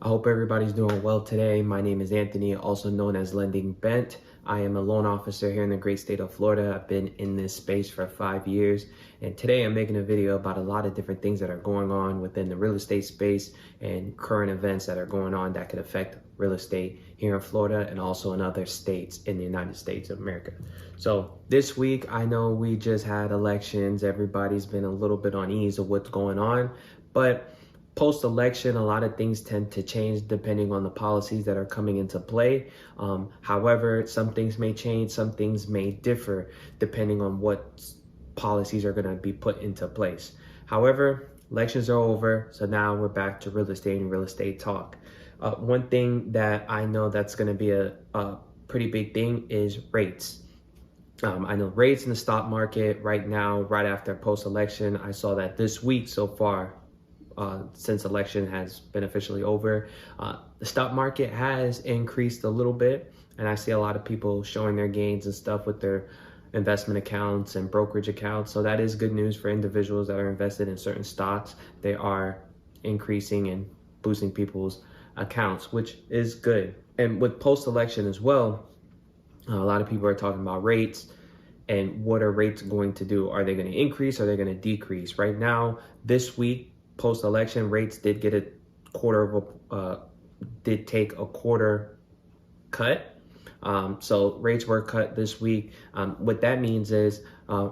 I hope everybody's doing well today. My name is Anthony, also known as Lending Bent. I am a loan officer here in the great state of Florida. I've been in this space for 5 years, and today I'm making a video about a lot of different things that are going on within the real estate space and current events that are going on that could affect real estate here in Florida and also in other states in the United States of America. So this week, I know we just had elections. Everybody's been a little bit uneasy of what's going on, but post-election, a lot of things tend to change depending on the policies that are coming into play. However, some things may change, some things may differ depending on what policies are going to be put into place. However, elections are over, so now we're back to real estate and real estate talk. One thing that I know that's going to be a pretty big thing is rates. I know rates in the stock market right now, right after post-election, I saw that this week so far, since election has been officially over, the stock market has increased a little bit, and I see a lot of people showing their gains and stuff with their investment accounts and brokerage accounts. So that is good news for individuals that are invested in certain stocks. They are increasing and boosting people's accounts, which is good. And with post-election as well, a lot of people are talking about rates and what are rates going to do? Are they going to increase? Or are they going to decrease? Right now, this week, post-election, rates did get did take a quarter cut. So rates were cut this week. What that means is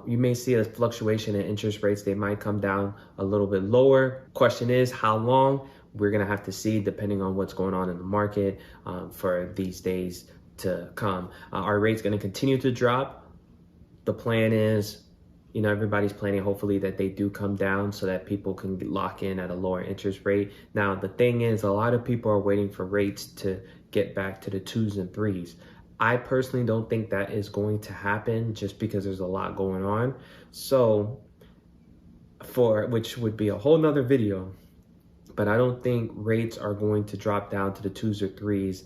you may see a fluctuation in interest rates. They might come down a little bit lower. Question is how long? We're gonna have to see depending on what's going on in the market for these days to come. Are rates gonna continue to drop? The plan is, everybody's planning hopefully that they do come down so that people can lock in at a lower interest rate. Now, the thing is, a lot of people are waiting for rates to get back to the 2s and 3s. I personally don't think that is going to happen just because there's a lot going on. So which would be a whole nother video, but I don't think rates are going to drop down to the 2s or 3s.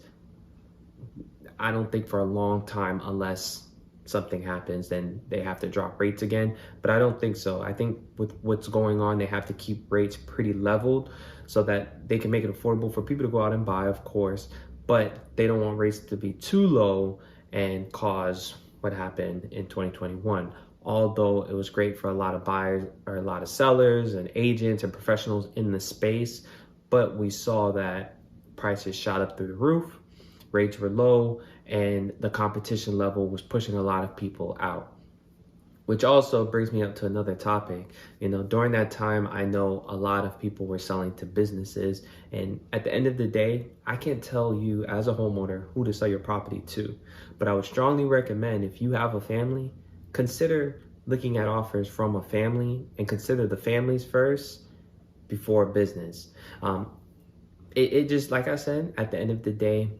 I don't think for a long time, unless something happens, then they have to drop rates again. But I don't think so. I think with what's going on, they have to keep rates pretty leveled so that they can make it affordable for people to go out and buy, of course, but they don't want rates to be too low and cause what happened in 2021. Although it was great for a lot of buyers or a lot of sellers and agents and professionals in the space, but we saw that prices shot up through the roof, rates were low, and the competition level was pushing a lot of people out. Which also brings me up to another topic. During that time, I know a lot of people were selling to businesses, and at the end of the day, I can't tell you as a homeowner who to sell your property to, but I would strongly recommend, if you have a family, consider looking at offers from a family and consider the families first before business. It just, like I said, at the end of the day,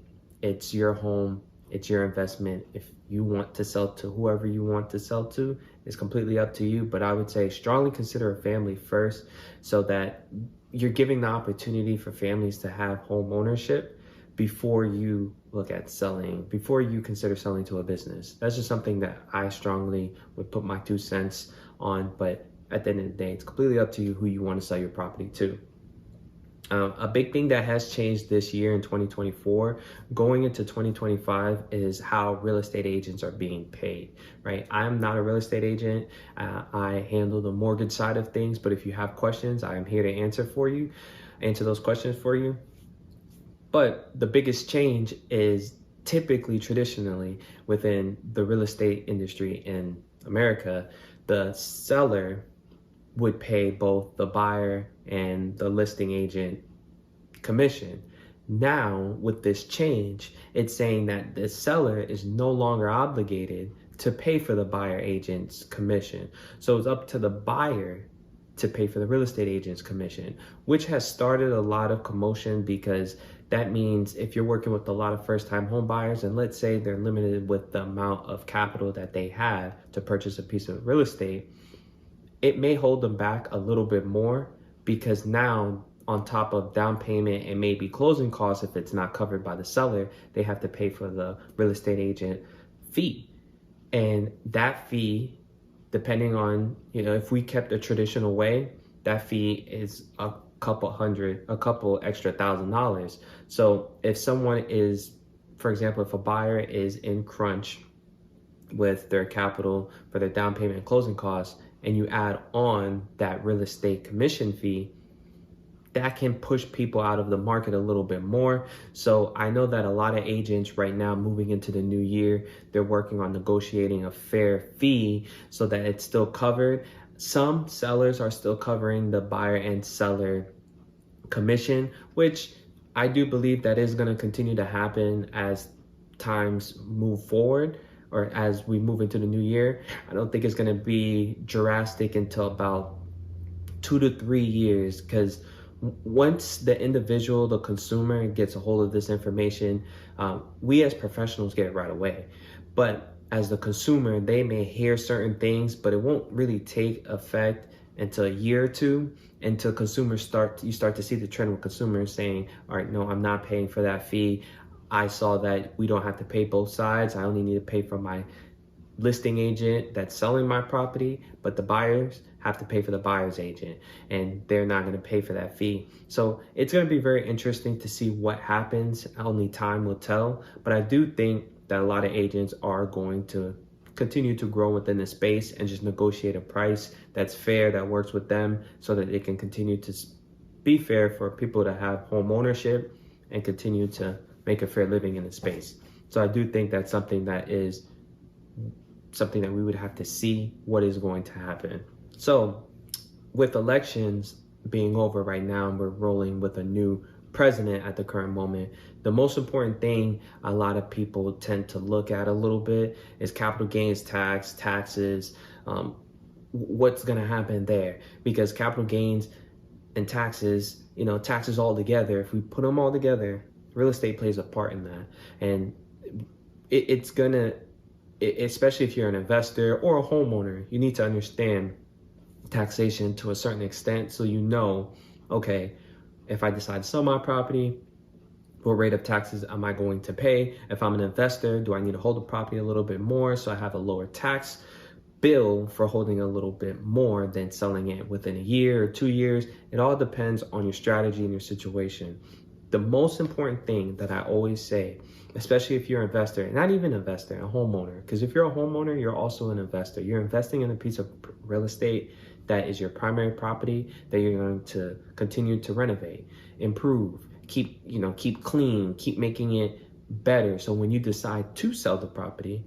it's your home, it's your investment. If you want to sell to whoever you want to sell to, it's completely up to you. But I would say strongly consider a family first so that you're giving the opportunity for families to have home ownership before you look at selling, before you consider selling to a business. That's just something that I strongly would put my 2 cents on. But at the end of the day, it's completely up to you who you want to sell your property to. A big thing that has changed this year in 2024, going into 2025, is how real estate agents are being paid, right? I'm not a real estate agent. I handle the mortgage side of things, but if you have questions, I am here to answer those questions for you. But the biggest change is typically, traditionally, within the real estate industry in America, the seller would pay both the buyer and the listing agent commission. Now, with this change, it's saying that the seller is no longer obligated to pay for the buyer agent's commission. So it's up to the buyer to pay for the real estate agent's commission, which has started a lot of commotion, because that means if you're working with a lot of first-time home buyers, and let's say they're limited with the amount of capital that they have to purchase a piece of real estate, it may hold them back a little bit more, because now, on top of down payment and maybe closing costs, if it's not covered by the seller, they have to pay for the real estate agent fee. And that fee, depending on, if we kept a traditional way, that fee is a couple extra $1,000. So if someone is, for example, if a buyer is in crunch with their capital for their down payment and closing costs, and you add on that real estate commission fee, that can push people out of the market a little bit more. So I know that a lot of agents right now moving into the new year, they're working on negotiating a fair fee so that it's still covered. Some sellers are still covering the buyer and seller commission, which I do believe that is going to continue to happen as times move forward, or as we move into the new year. I don't think it's going to be drastic until about 2 to 3 years, because once the individual, the consumer, gets a hold of this information, we as professionals get it right away. But as the consumer, they may hear certain things, but it won't really take effect until a year or two, until you start to see the trend with consumers saying, all right, no, I'm not paying for that fee. I saw that we don't have to pay both sides. I only need to pay for my listing agent that's selling my property, but the buyers have to pay for the buyer's agent, and they're not going to pay for that fee. So it's going to be very interesting to see what happens. Only time will tell, but I do think that a lot of agents are going to continue to grow within the space and just negotiate a price that's fair, that works with them, so that it can continue to be fair for people to have home ownership and continue to make a fair living in the space. So I do think that's something that we would have to see what is going to happen. So with elections being over right now, and we're rolling with a new president at the current moment, the most important thing a lot of people tend to look at a little bit is capital gains tax, taxes, what's going to happen there. Because capital gains and taxes, taxes all together, if we put them all together, real estate plays a part in that. And especially if you're an investor or a homeowner, you need to understand taxation to a certain extent, so okay, if I decide to sell my property, what rate of taxes am I going to pay? If I'm an investor, do I need to hold the property a little bit more so I have a lower tax bill for holding a little bit more than selling it within a year or 2 years? It all depends on your strategy and your situation. The most important thing that I always say, especially if you're an investor, not even an investor, a homeowner, because if you're a homeowner, you're also an investor. You're investing in a piece of real estate that is your primary property that you're going to continue to renovate, improve, keep clean, keep making it better. So when you decide to sell the property,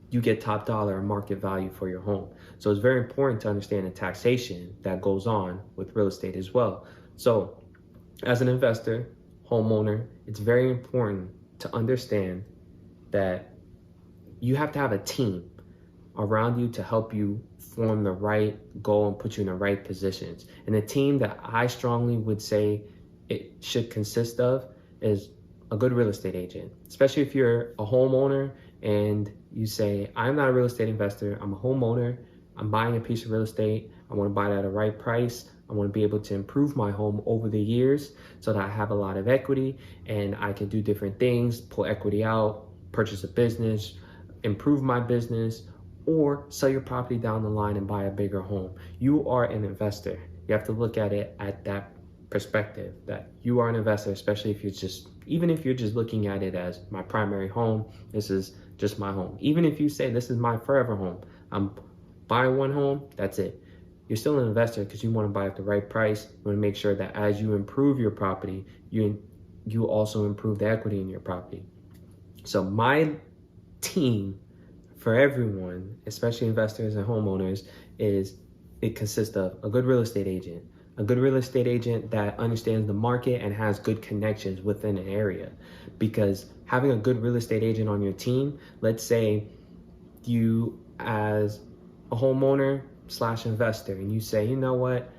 you get top dollar market value for your home. So it's very important to understand the taxation that goes on with real estate as well. So as an investor, homeowner, it's very important to understand that you have to have a team around you to help you form the right goal and put you in the right positions. And the team that I strongly would say it should consist of is a good real estate agent, especially if you're a homeowner and you say, I'm not a real estate investor, I'm a homeowner, I'm buying a piece of real estate, I want to buy it at a right price, I want to be able to improve my home over the years so that I have a lot of equity and I can do different things, pull equity out, purchase a business, improve my business, or sell your property down the line and buy a bigger home. You are an investor. You have to look at it at that perspective, that you are an investor, especially if even if you're just looking at it as my primary home, this is just my home. Even if you say this is my forever home, I'm buying one home, that's it. You're still an investor because you want to buy at the right price. You want to make sure that as you improve your property, you also improve the equity in your property. So my team for everyone, especially investors and homeowners, it consists of a good real estate agent, that understands the market and has good connections within an area. Because having a good real estate agent on your team, let's say you as a homeowner / investor, and you say, you know what,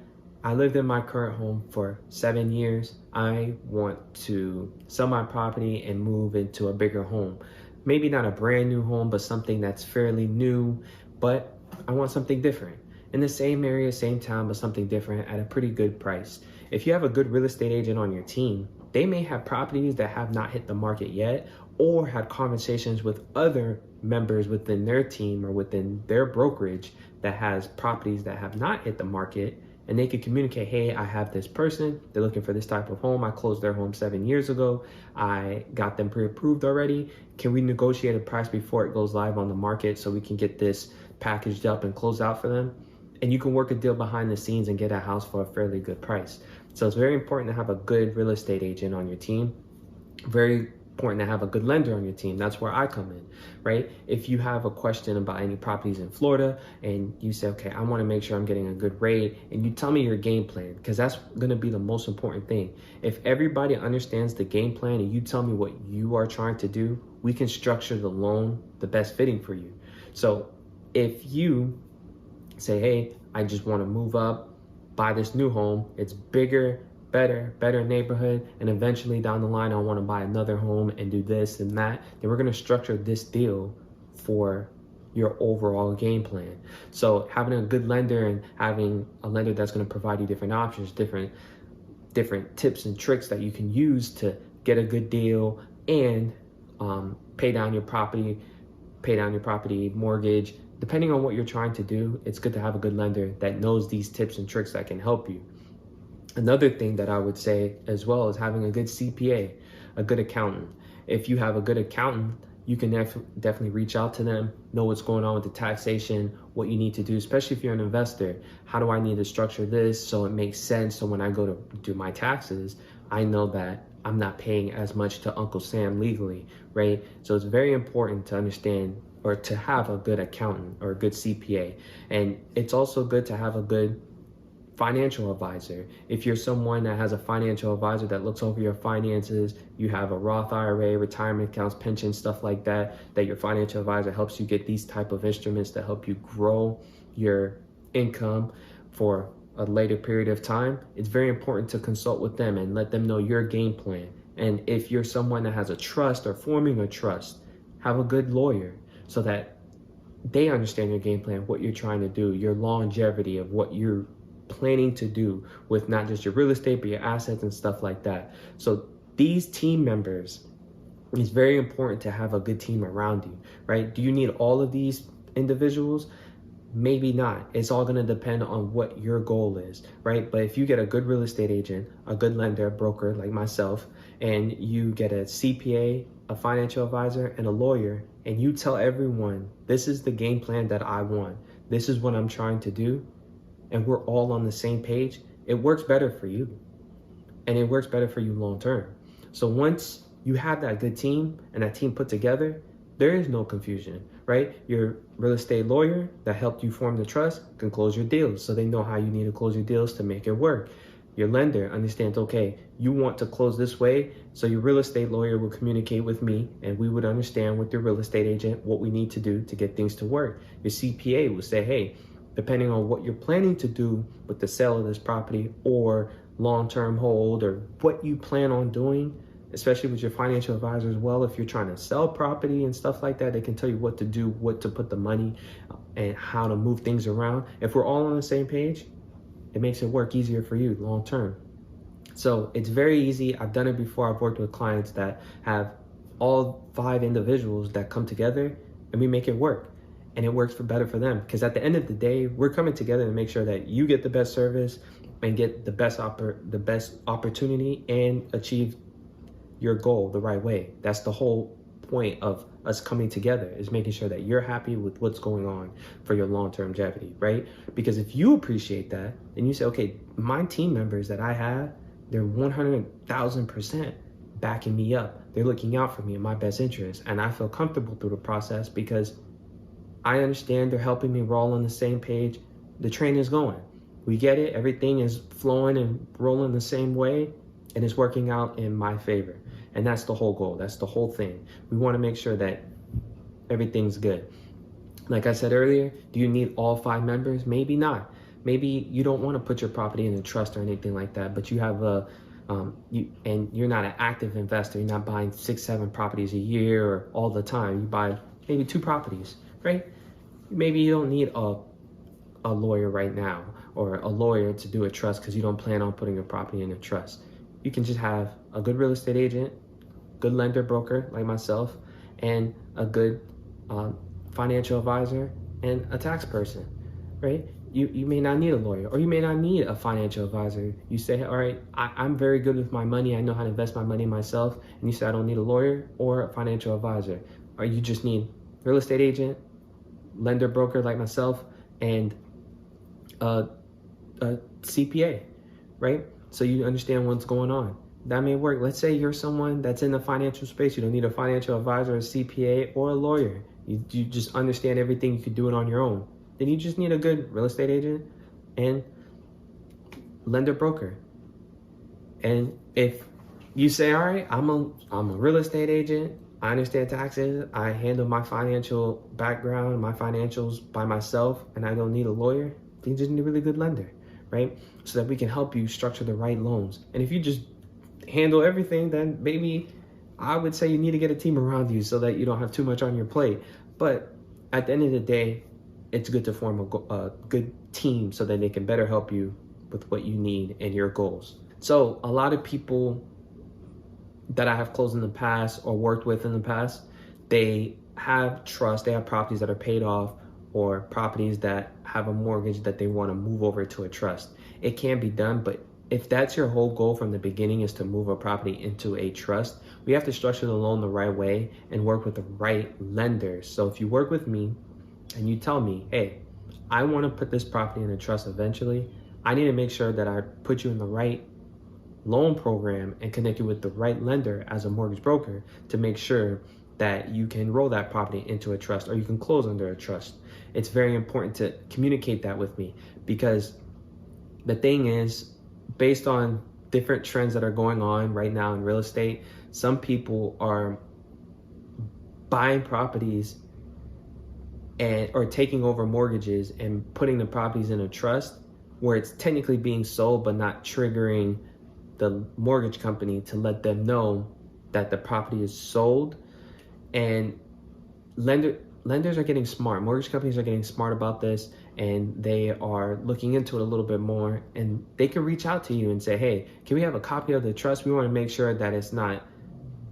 I lived in my current home for 7 years. I want to sell my property and move into a bigger home. Maybe not a brand new home, but something that's fairly new, but I want something different. In the same area, same town, but something different at a pretty good price. If you have a good real estate agent on your team, they may have properties that have not hit the market yet, or had conversations with other members within their team or within their brokerage that has properties that have not hit the market, and they can communicate, hey, I have this person, they're looking for this type of home. I closed their home 7 years ago. I got them pre-approved already. Can we negotiate a price before it goes live on the market so we can get this packaged up and closed out for them? And you can work a deal behind the scenes and get a house for a fairly good price. So it's very important to have a good real estate agent on your team. Very important to have a good lender on your team. That's where I come in, right? If you have a question about any properties in Florida and you say, okay, I want to make sure I'm getting a good rate, and you tell me your game plan, because that's going to be the most important thing. If everybody understands the game plan and you tell me what you are trying to do, we can structure the loan the best fitting for you. So if you say, hey, I just want to move up, buy this new home, it's bigger, better neighborhood, and eventually down the line I want to buy another home and do this and that, then we're going to structure this deal for your overall game plan. So having a good lender and having a lender that's going to provide you different options, different tips and tricks that you can use to get a good deal and pay down your property mortgage. Depending on what you're trying to do, it's good to have a good lender that knows these tips and tricks that can help you. Another thing that I would say as well is having a good CPA, a good accountant. If you have a good accountant, you can definitely reach out to them, know what's going on with the taxation, what you need to do, especially if you're an investor. How do I need to structure this so it makes sense? So when I go to do my taxes, I know that I'm not paying as much to Uncle Sam legally, right? So it's very important to understand or to have a good accountant or a good CPA. And it's also good to have a good financial advisor. If you're someone that has a financial advisor that looks over your finances, you have a Roth IRA, retirement accounts, pension, stuff like that, that your financial advisor helps you get these type of instruments to help you grow your income for a later period of time, it's very important to consult with them and let them know your game plan. And if you're someone that has a trust or forming a trust, have a good lawyer so that they understand your game plan, what you're trying to do, your longevity of what you're planning to do with not just your real estate, but your assets and stuff like that. So these team members, it's very important to have a good team around you, right? Do you need all of these individuals? Maybe not. It's all going to depend on what your goal is, right? But if you get a good real estate agent, a good lender, broker like myself, and you get a CPA, a financial advisor, and a lawyer, and you tell everyone, this is the game plan that I want, this is what I'm trying to do, and we're all on the same page, it works better for you. And it works better for you long term. So once you have that good team and that team put together, there is no confusion, right? Your real estate lawyer that helped you form the trust can close your deals. So they know how you need to close your deals to make it work. Your lender understands, okay, you want to close this way. So your real estate lawyer will communicate with me and we would understand with your real estate agent what we need to do to get things to work. Your CPA will say, hey, depending on what you're planning to do with the sale of this property or long-term hold or what you plan on doing, especially with your financial advisor as well, if you're trying to sell property and stuff like that, they can tell you what to do, what to put the money and how to move things around. If we're all on the same page, it makes it work easier for you long-term. So it's very easy. I've done it before. I've worked with clients that have all 5 individuals that come together and we make it work. And it works better for them because at the end of the day, we're coming together to make sure that you get the best service and get the best opportunity and achieve your goal the right way. That's the whole point of us coming together, is making sure that you're happy with what's going on for your long-term longevity, right? Because if you appreciate that and you say, okay, my team members that I have, they're 100,000% backing me up. They're looking out for me in my best interest. And I feel comfortable through the process because I understand they're helping me. We're all on the same page. The train is going. We get it. Everything is flowing and rolling the same way, and it's working out in my favor. And that's the whole goal. That's the whole thing. We want to make sure that everything's good. Like I said earlier, do you need all 5 members? Maybe not. Maybe you don't want to put your property in a trust or anything like that, but you have and you're not an active investor. You're not buying 6, 7 properties a year or all the time. You buy maybe 2 properties, right? Maybe you don't need a lawyer right now or a lawyer to do a trust because you don't plan on putting your property in a trust. You can just have a good real estate agent, good lender broker like myself, and a good financial advisor and a tax person, right? you may not need a lawyer, or you may not need a financial advisor. You say, all right, I'm very good with my money. I know how to invest my money myself. And you say, I don't need a lawyer or a financial advisor. Or you just need real estate agent, lender broker like myself, and a CPA, right? So you understand what's going on. That may work. Let's say you're someone that's in the financial space. You don't need a financial advisor, a CPA, or a lawyer. You just understand everything. You can do it on your own. Then you just need a good real estate agent and lender broker. And if you say, all right, I'm a real estate agent, I understand taxes, I handle my financial background, my financials by myself, and I don't need a lawyer, then you just need a really good lender, right? So that we can help you structure the right loans. And if you just handle everything, then maybe I would say you need to get a team around you so that you don't have too much on your plate. But at the end of the day, it's good to form a good team so that they can better help you with what you need and your goals. So a lot of people that I have closed in the past or worked with in the past, they have trust, they have properties that are paid off, or properties that have a mortgage that they want to move over to a trust. It can be done, but if that's your whole goal from the beginning is to move a property into a trust, we have to structure the loan the right way and work with the right lenders. So if you work with me and you tell me, hey, I want to put this property in a trust eventually, I need to make sure that I put you in the right loan program and connect you with the right lender as a mortgage broker to make sure that you can roll that property into a trust or you can close under a trust. It's very important to communicate that with me, because the thing is, based on different trends that are going on right now in real estate, some people are buying properties or taking over mortgages and putting the properties in a trust where it's technically being sold but not triggering the mortgage company to let them know that the property is sold. And lenders are getting smart. Mortgage companies are getting smart about this, and they are looking into it a little bit more, and they can reach out to you and say, hey, can we have a copy of the trust? We want to make sure that it's not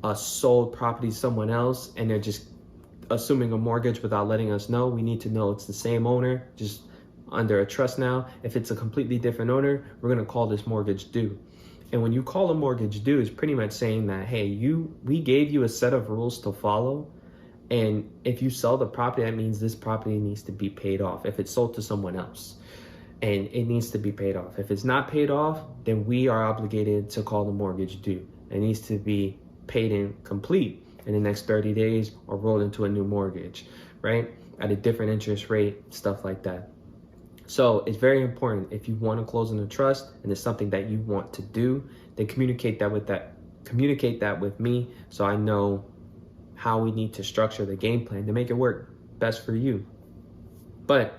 a sold property to someone else and they're just assuming a mortgage without letting us know. We need to know it's the same owner, just under a trust now. If it's a completely different owner, we're going to call this mortgage due. And when you call a mortgage due, it's pretty much saying that, hey, we gave you a set of rules to follow. And if you sell the property, that means this property needs to be paid off. If it's sold to someone else, and it needs to be paid off. If it's not paid off, then we are obligated to call the mortgage due. It needs to be paid in complete in the next 30 days or rolled into a new mortgage, right? At a different interest rate, stuff like that. So it's very important, if you want to close in a trust and it's something that you want to do, then communicate that with me so I know how we need to structure the game plan to make it work best for you. But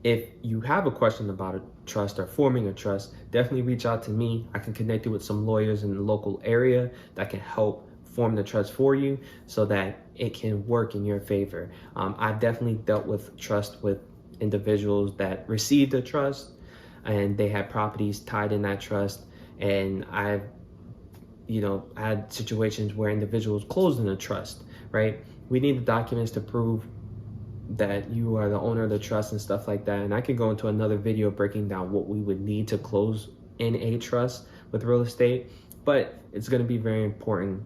if you have a question about a trust or forming a trust, definitely reach out to me. I can connect you with some lawyers in the local area that can help form the trust for you so that it can work in your favor. I've definitely dealt with trust with individuals that received a trust and they had properties tied in that trust, and I had situations where individuals closed in a trust, right? We need the documents to prove that you are the owner of the trust and stuff like that. And I could go into another video breaking down what we would need to close in a trust with real estate, but it's going to be very important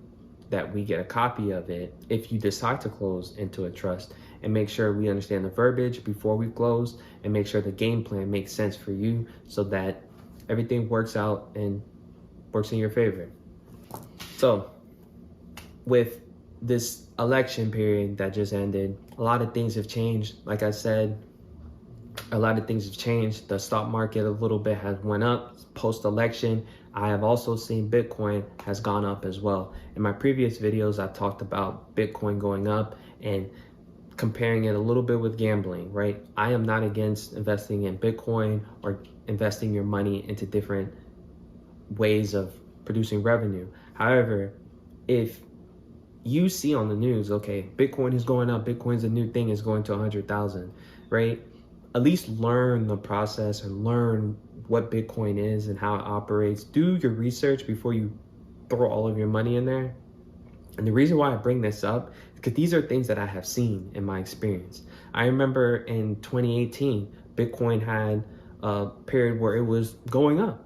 that we get a copy of it if you decide to close into a trust, and make sure we understand the verbiage before we close, and make sure the game plan makes sense for you so that everything works out and works in your favor. So with this election period that just ended, a lot of things have changed. Like I said, a lot of things have changed. The stock market a little bit has went up post-election. I have also seen Bitcoin has gone up as well. In my previous videos, I talked about Bitcoin going up and comparing it a little bit with gambling, right? I am not against investing in Bitcoin or investing your money into different ways of producing revenue. However, if you see on the news, okay, Bitcoin is going up, Bitcoin's a new thing, is going to 100,000, right? At least learn the process and learn what Bitcoin is and how it operates. Do your research before you throw all of your money in there. And the reason why I bring this up is because these are things that I have seen in my experience. I remember in 2018, Bitcoin had a period where it was going up.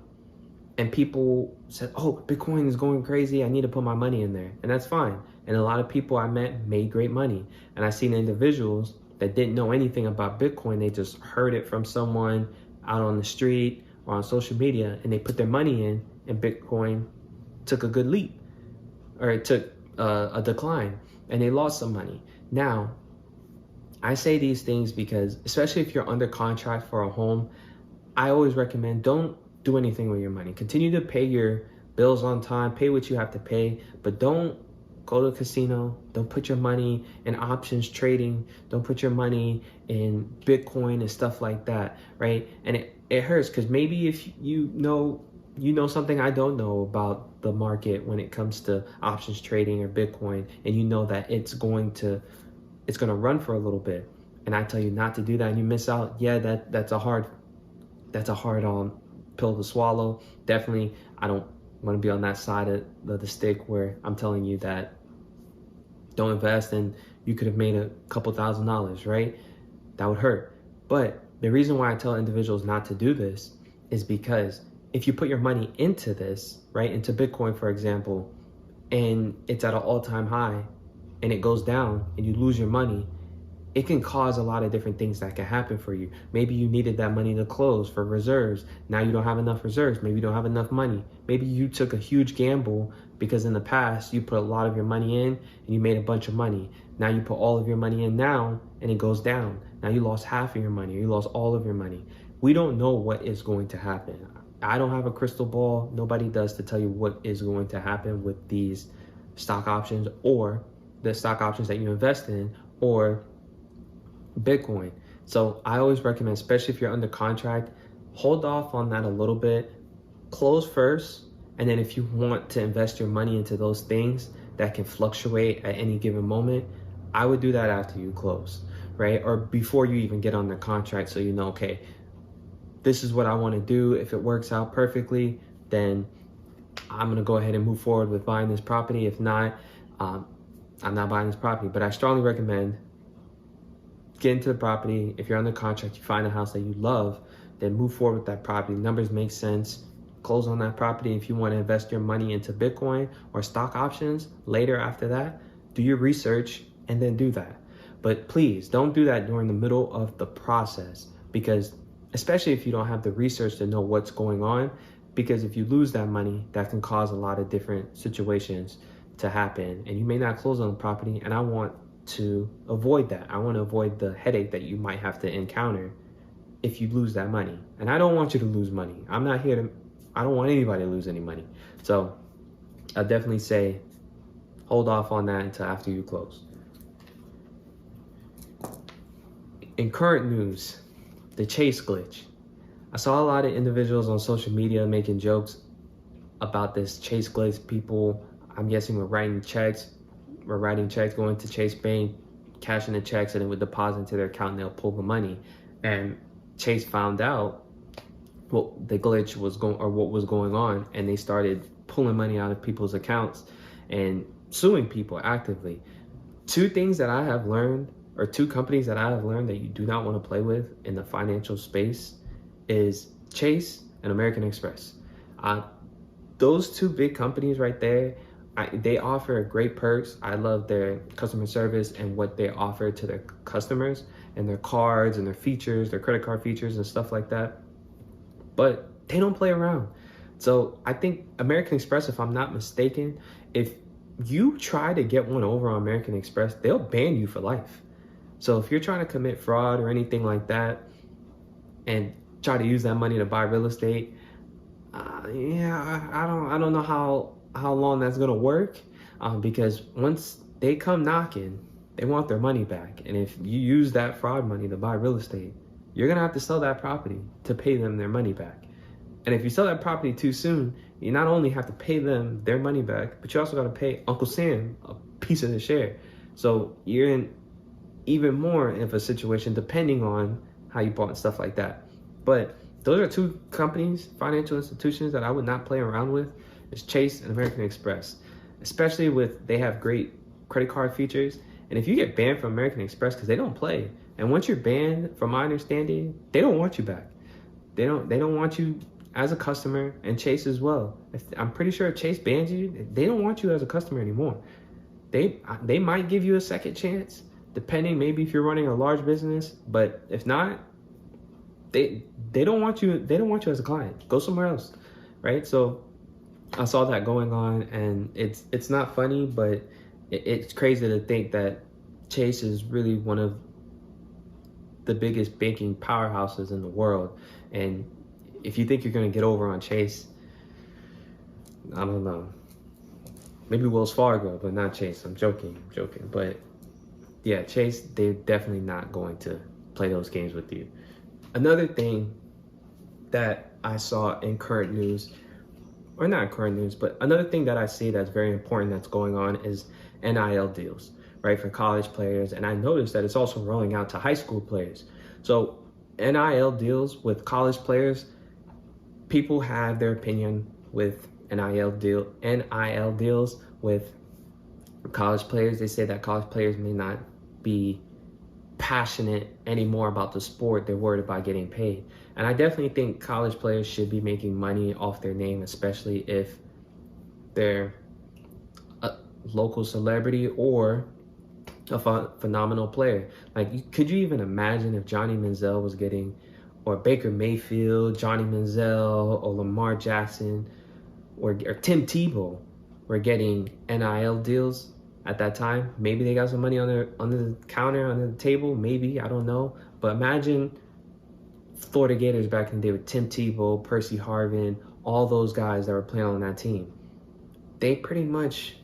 And people said, oh, Bitcoin is going crazy. I need to put my money in there. And that's fine. And a lot of people I met made great money. And I've seen individuals that didn't know anything about Bitcoin. They just heard it from someone out on the street or on social media, and they put their money in, and Bitcoin took a good leap, or it took a decline, and they lost some money. Now, I say these things because, especially if you're under contract for a home, I always recommend don't do anything with your money. Continue to pay your bills on time, pay what you have to pay, but don't go to a casino. Don't put your money in options trading. Don't put your money in Bitcoin and stuff like that, right? And it hurts because maybe if you know something I don't know about the market when it comes to options trading or Bitcoin, and you know that it's going to run for a little bit, and I tell you not to do that and you miss out, yeah, that's a hard pill to swallow. Definitely, I don't want to be on that side of the stick where I'm telling you that don't invest and you could have made a couple $1,000s, right? That would hurt. But the reason why I tell individuals not to do this is because if you put your money into this, right, into Bitcoin, for example, and it's at an all-time high and it goes down and you lose your money, it can cause a lot of different things that can happen for you. Maybe you needed that money to close for reserves. Now you don't have enough reserves. Maybe you don't have enough money. Maybe you took a huge gamble because in the past you put a lot of your money in and you made a bunch of money. Now you put all of your money in now and it goes down. Now you lost half of your money, or you lost all of your money. We don't know what is going to happen. I don't have a crystal ball. Nobody does to tell you what is going to happen with these stock options, or the stock options that you invest in, or Bitcoin. So I always recommend, especially if you're under contract, hold off on that a little bit, close first, and then if you want to invest your money into those things that can fluctuate at any given moment, I would do that after you close, right? Or before you even get on the contract, so you know, okay, this is what I want to do. If it works out perfectly, then I'm going to go ahead and move forward with buying this property. If not, I'm not buying this property. But I strongly recommend get into the property. If you're under contract, you find a house that you love, then move forward with that property. Numbers make sense. Close on that property. If you want to invest your money into Bitcoin or stock options later after that, do your research and then do that. But please don't do that during the middle of the process, because especially if you don't have the research to know what's going on, because if you lose that money, that can cause a lot of different situations to happen and you may not close on the property. And I want to avoid that. I want to avoid the headache that you might have to encounter if you lose that money. And I don't want you to lose money. I don't want anybody to lose any money. So I definitely say hold off on that until after you close. In current news, the Chase glitch. I saw a lot of individuals on social media making jokes about this Chase glitch. People, I'm guessing, were writing checks, going to Chase Bank, cashing the checks, and it would deposit into their account and they'll pull the money. And Chase found out what the glitch was what was going on, and they started pulling money out of people's accounts and suing people actively. Two companies that I have learned that you do not want to play with in the financial space is Chase and American Express. Those two big companies right there, they offer great perks. I love their customer service and what they offer to their customers and their cards and their features, their credit card features and stuff like that. But they don't play around. So I think American Express, if I'm not mistaken, if you try to get one over on American Express, they'll ban you for life. So if you're trying to commit fraud or anything like that and try to use that money to buy real estate, I don't know how long that's gonna work, because once they come knocking, they want their money back. And if you use that fraud money to buy real estate, you're gonna have to sell that property to pay them their money back. And if you sell that property too soon, you not only have to pay them their money back, but you also gotta pay Uncle Sam a piece of the share. So you're in even more of a situation depending on how you bought and stuff like that. But those are two companies, financial institutions, that I would not play around with. It's Chase and American Express, especially they have great credit card features. And if you get banned from American Express because they don't play, And once you're banned, from my understanding, they don't want you back. They don't want you as a customer, and Chase as well. I'm pretty sure if Chase bans you, they don't want you as a customer anymore. They might give you a second chance, depending maybe if you're running a large business, but if not, they don't want you. They don't want you as a client. Go somewhere else, right? So I saw that going on, and it's not funny, but it's crazy to think that Chase is really one of the biggest banking powerhouses in the world. And if you think you're going to get over on Chase, I don't know. Maybe Wells Fargo, but not Chase. I'm joking. But yeah, Chase, they're definitely not going to play those games with you. Another thing that I saw in current news, or not current news, but another thing that I see that's very important that's going on is NIL deals, right, for college players. And I noticed that it's also rolling out to high school players. So NIL deals with college players, people have their opinion with NIL deals with college players. They say that college players may not be passionate anymore about the sport. They're worried about getting paid. And I definitely think college players should be making money off their name, especially if they're a local celebrity or a phenomenal player. Like, could you even imagine if Johnny Manziel was getting, or Baker Mayfield, Johnny Manziel, or Lamar Jackson, or Tim Tebow were getting NIL deals at that time? Maybe they got some money under the counter, under the table, maybe, I don't know. But imagine Florida Gators back in the day with Tim Tebow, Percy Harvin, all those guys that were playing on that team. They pretty much,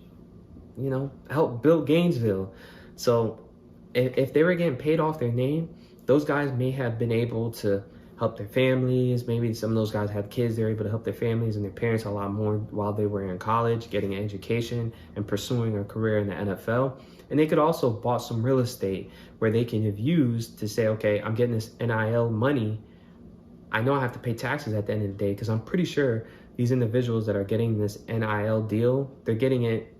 helped build Gainesville. So if they were getting paid off their name, those guys may have been able to help their families. Maybe some of those guys had kids. They were able to help their families and their parents a lot more while they were in college, getting an education and pursuing a career in the NFL. And they could also bought some real estate where they can have used to say, okay, I'm getting this NIL money. I know I have to pay taxes at the end of the day, because I'm pretty sure these individuals that are getting this NIL deal, they're getting it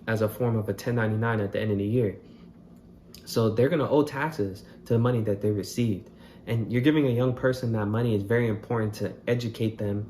as a form of a 1099 at the end of the year. So they're going to owe taxes to the money that they received. And you're giving a young person that money. Is very important to educate them